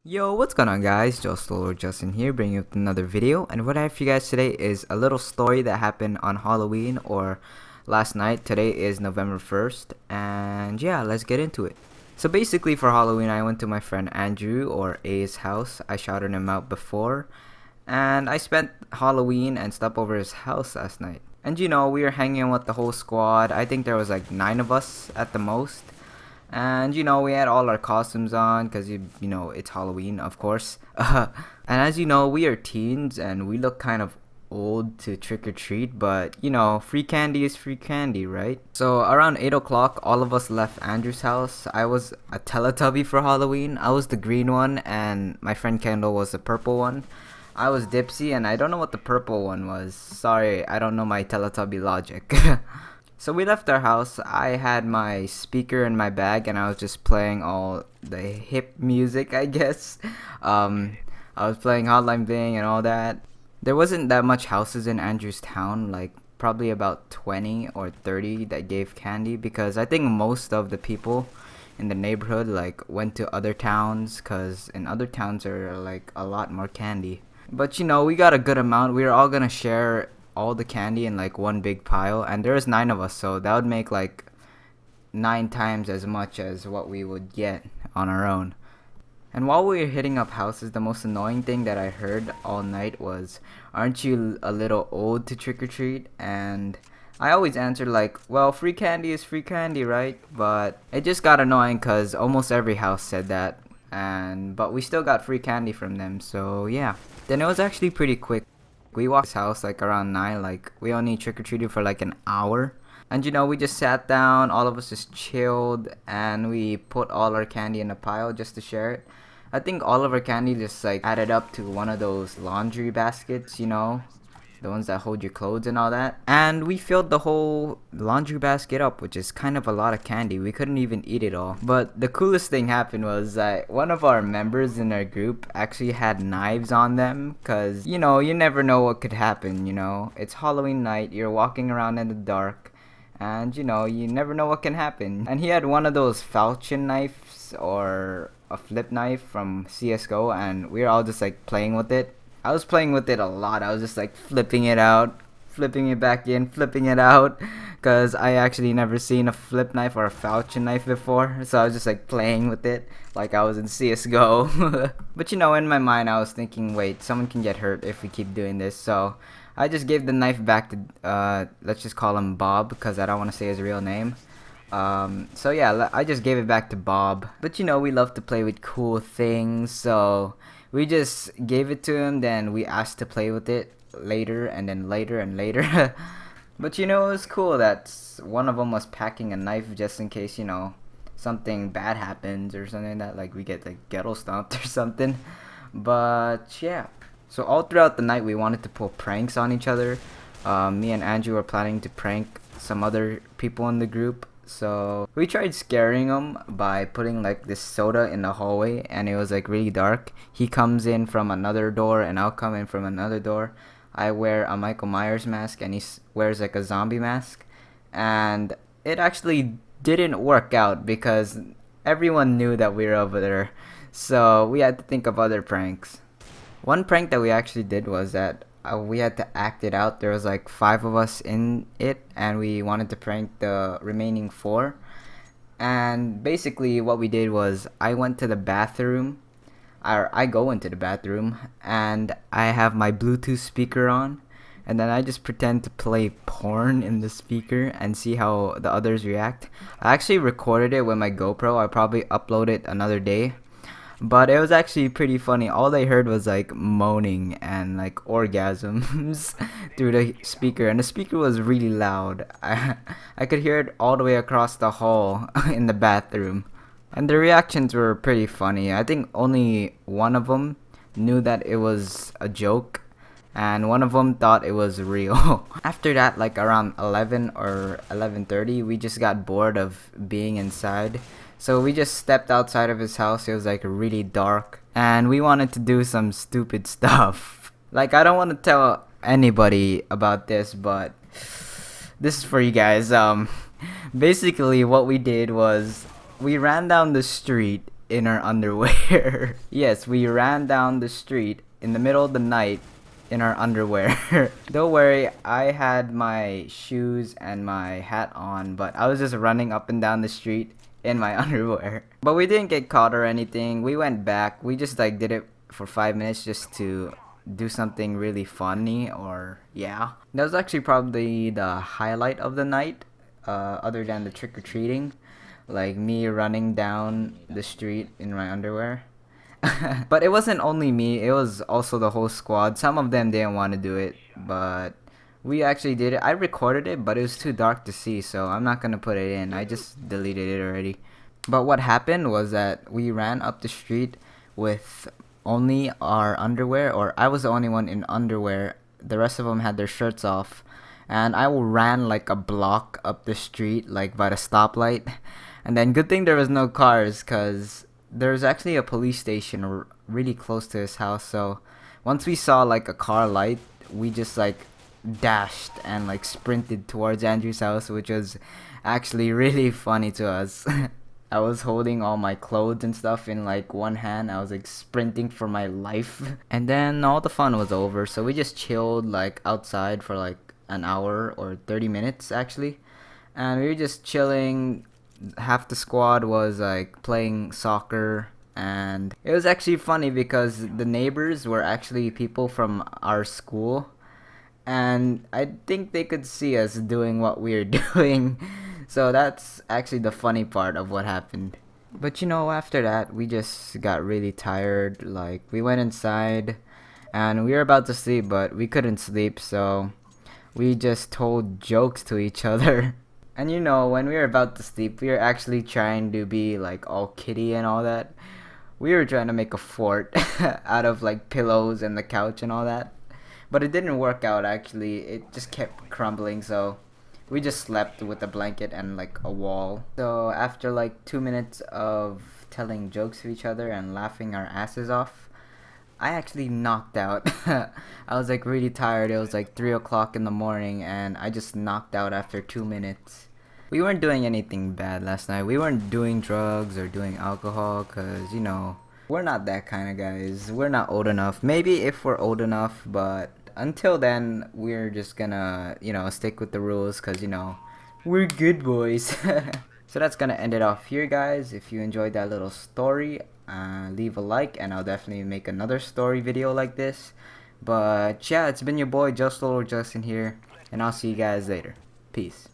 Yo, what's going on guys? Justol or Justin here, bringing up another video. And what I have for you guys today is a little story that happened on Halloween or last night. Today is November 1st, and yeah, let's get into it. So basically for Halloween, I went to my friend Anjroo or Aae's house. I shouted him out before, and I spent Halloween and slept over his house last night. And we were hanging out with the whole squad. I think there was like 9 of us at the most. And we had all our costumes on because it's Halloween, of course. And as you know, we are teens and we look kind of old to trick or treat, but free candy is free candy, right? So around 8 o'clock, all of us left Andrew's house. I was a Teletubby for Halloween. I was the green one, and my friend Kendall was the purple one. I was Dipsy, and I don't know what the purple one was. Sorry, I don't know my Teletubby logic. So we left our house. I had my speaker in my bag and I was just playing all the hip music, I guess. I was playing Hotline Bling and all that. There wasn't that much houses in Andrew's town, like probably about 20 or 30 that gave candy, because I think most of the people in the neighborhood like went to other towns, because in other towns there are like a lot more candy. But we got a good amount. We were all gonna share all the candy in like one big pile, and there was 9 of us, so that would make like 9 times as much as what we would get on our own. And while we were hitting up houses, the most annoying thing that I heard all night was, "Aren't you a little old to trick or treat?" And I always answered like, well, free candy is free candy, right? But it just got annoying because almost every house said that, but we still got free candy from them, so yeah. Then it was actually pretty quick. We walked his house like around 9, like we only trick-or-treated for like an hour. And we just sat down, all of us just chilled, and we put all our candy in a pile just to share it. I think all of our candy just like added up to one of those laundry baskets, the ones that hold your clothes and all that. And we filled the whole laundry basket up, which is kind of a lot of candy. We couldn't even eat it all. But the coolest thing happened was that one of our members in our group actually had knives on them, because you never know what could happen. It's Halloween night, you're walking around in the dark, and you never know what can happen. And he had one of those falchion knives or a flip knife from CSGO, and we were all just like playing with it. I was playing with it a lot. I was just like flipping it out, flipping it back in, flipping it out, because I actually never seen a flip knife or a falchion knife before. So I was just like playing with it like I was in CSGO. But in my mind I was thinking, wait, someone can get hurt if we keep doing this. So I just gave the knife back to, let's just call him Bob, because I don't want to say his real name. So yeah, I just gave it back to Bob. But we love to play with cool things, so we just gave it to him, then we asked to play with it later, and then later and later. But it was cool that one of them was packing a knife just in case, something bad happens or something, that like we get like ghetto stomped or something. But yeah, so all throughout the night we wanted to pull pranks on each other. Me and Andrew were planning to prank some other people in the group. So we tried scaring him by putting like this soda in the hallway, and it was like really dark. He comes in from another door and I'll come in from another door. I wear a Michael Myers mask and he wears like a zombie mask, and it actually didn't work out because everyone knew that we were over there, so we had to think of other pranks. One prank that we actually did was that we had to act it out. There was like 5 of us in it, and we wanted to prank the remaining 4. And basically what we did was I went to the bathroom, or I go into the bathroom, and I have my Bluetooth speaker on, and then I just pretend to play porn in the speaker and see how the others react. I actually recorded it with my GoPro. I probably upload it another day. But it was actually pretty funny. All they heard was like moaning and like orgasms through the speaker, and the speaker was really loud. I could hear it all the way across the hall in the bathroom. And the reactions were pretty funny. I think only one of them knew that it was a joke, and one of them thought it was real. After that, like around 11 or 11:30, we just got bored of being inside. So we just stepped outside of his house. It was like really dark, and we wanted to do some stupid stuff. Like, I don't want to tell anybody about this, but this is for you guys. Basically what we did was we ran down the street in our underwear. Yes, we ran down the street in the middle of the night in our underwear. Don't worry, I had my shoes and my hat on, but I was just running up and down the street in my underwear. But we didn't get caught or anything. We went back. We just like did it for 5 minutes just to do something really funny, or yeah. That was actually probably the highlight of the night, other than the trick-or-treating. Like me running down the street in my underwear. But it wasn't only me, it was also the whole squad. Some of them didn't want to do it, but we actually did it. I recorded it, but it was too dark to see, so I'm not gonna put it in. I just deleted it already. But what happened was that we ran up the street with only our underwear, or I was the only one in underwear. The rest of them had their shirts off. And I ran like a block up the street, like by the stoplight. And then good thing there was no cars, because there's actually a police station really close to his house. So once we saw like a car light, we just like dashed and like sprinted towards Andrew's house, which was actually really funny to us. I was holding all my clothes and stuff in like one hand. I was like sprinting for my life. And then all the fun was over, so we just chilled like outside for like an hour or 30 minutes actually. And we were just chilling. Half the squad was like playing soccer, and it was actually funny because the neighbors were actually people from our school, and I think they could see us doing what we were doing. So that's actually the funny part of what happened. But you know, after that we just got really tired. Like we went inside and we were about to sleep, but we couldn't sleep, so we just told jokes to each other. And you know, when we were about to sleep, we were actually trying to be like all kitty and all that. We were trying to make a fort out of like pillows and the couch and all that. But it didn't work out actually. It just kept crumbling, so we just slept with a blanket and like a wall. So after like 2 minutes of telling jokes to each other and laughing our asses off, I actually knocked out. I was like really tired. It was like 3 o'clock in the morning, and I just knocked out after 2 minutes. We weren't doing anything bad last night. We weren't doing drugs or doing alcohol, because, you know, we're not that kind of guys. We're not old enough. Maybe if we're old enough, but until then, we're just gonna, you know, stick with the rules, because, you know, we're good boys. So that's gonna end it off here, guys. If you enjoyed that little story, leave a like, and I'll definitely make another story video like this. But yeah, it's been your boy Justol or Justin here, and I'll see you guys later. Peace.